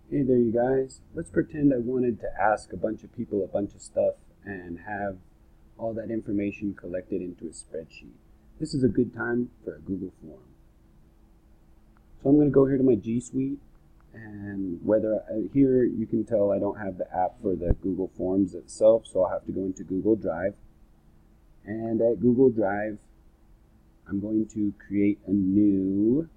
Hey there, you guys. Let's pretend I wanted to ask a bunch of people a bunch of stuff and have all that information collected into a spreadsheet. This is a good time for a Google form. So I'm going to go here to my G Suite, and here you can tell I don't have the app for the Google Forms itself, so I'll have to go into Google Drive. And at Google Drive, I'm going to create a new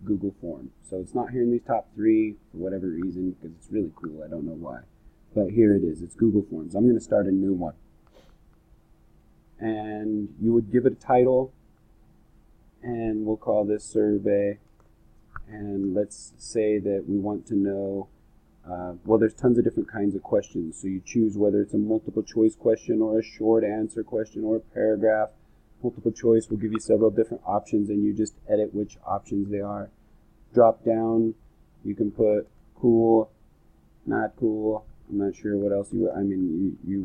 Google form. So it's not here in these top three for whatever reason, because it's really cool. I don't know why. But here it is. It's Google Forms. I'm going to start a new one. And you would give it a title, and we'll call this survey. And let's say that we want to know, well, there's tons of different kinds of questions. So you choose whether it's a multiple choice question or a short answer question or a paragraph. Multiple choice will give you several different options, and you just edit which options they are. Drop down, you can put cool, not cool. I'm not sure what else you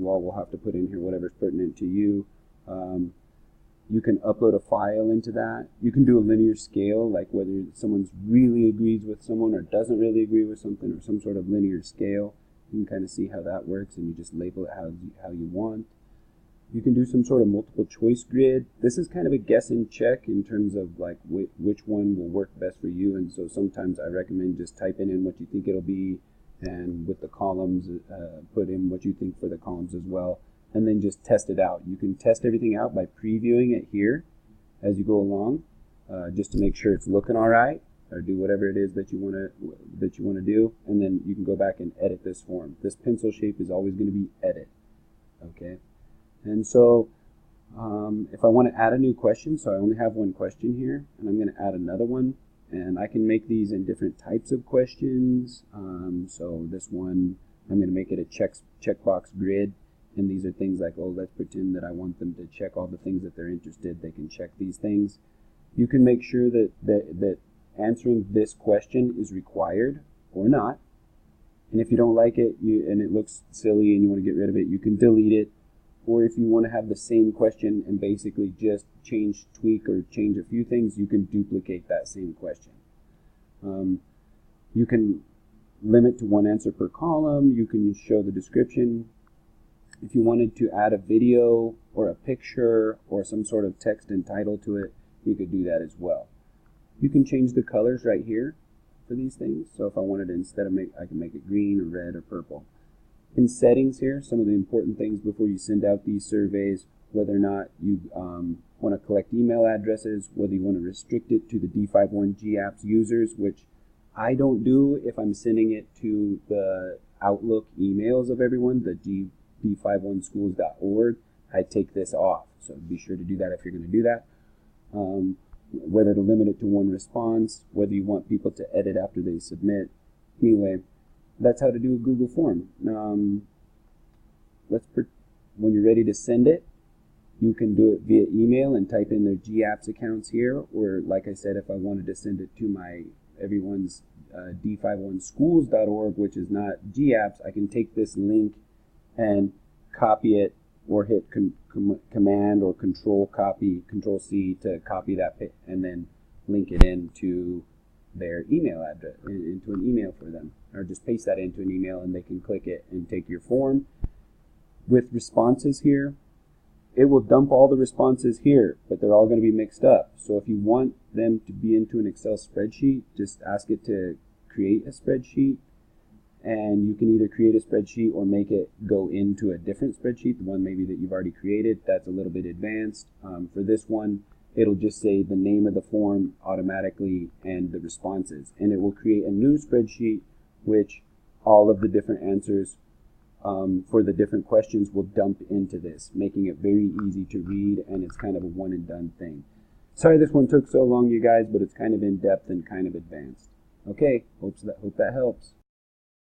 all will have to put in here whatever's pertinent to you. You can upload a file into that. You can do a linear scale, like whether someone's really agrees with someone or doesn't really agree with something, or some sort of linear scale. You can kind of see how that works, and you just label it how you want. You can do some sort of multiple choice grid. This is kind of a guess and check in terms of like which one will work best for you, and so sometimes I recommend just typing in what you think it'll be, and with the columns put in what you think for the columns as well, and then just test it out. You can test everything out by previewing it here as you go along, just to make sure it's looking all right, or do whatever it is that you want to do, and then you can go back and edit this form. This pencil shape is always going to be edit, okay? And so if I want to add a new question, so I only have one question here, and I'm going to add another one, and I can make these in different types of questions. So this one, I'm going to make it a checkbox grid, and these are things like, oh, let's pretend that I want them to check all the things that they're interested. They can check these things. You can make sure that answering this question is required or not. And if you don't like it and it looks silly and you want to get rid of it, you can delete it. Or if you want to have the same question and basically just tweak or change a few things, you can duplicate that same question. You can limit to one answer per column. You can show the description. If you wanted to add a video or a picture or some sort of text and title to it, you could do that as well. You can change the colors right here for these things. So if I wanted to, I can make it green or red or purple. In settings here, some of the important things before you send out these surveys, whether or not you want to collect email addresses, whether you want to restrict it to the D51G apps users, which I don't do if I'm sending it to the Outlook emails of everyone, the d51schools.org. I take this off, so be sure to do that if you're going to do that. Whether to limit it to one response, whether you want people to edit after they submit. Anyway, that's how to do a Google form. When you're ready to send it, you can do it via email and type in their GApps accounts here, or like I said, if I wanted to send it to everyone's d51schools.org, which is not GApps, I can take this link and copy it, or hit Command or Control C to copy that, and then link it into their email address, into an email for them, or just paste that into an email and they can click it and take your form. With responses here, it will dump all the responses here, but they're all going to be mixed up. So if you want them to be into an Excel spreadsheet, just ask it to create a spreadsheet, and you can either create a spreadsheet or make it go into a different spreadsheet, the one maybe that you've already created. That's a little bit advanced. For this one, it'll just say the name of the form automatically and the responses, and it will create a new spreadsheet which all of the different answers for the different questions will dump into this, making it very easy to read, and it's kind of a one and done thing. Sorry this one took so long, you guys, but it's kind of in depth and kind of advanced. Okay, hope that helps.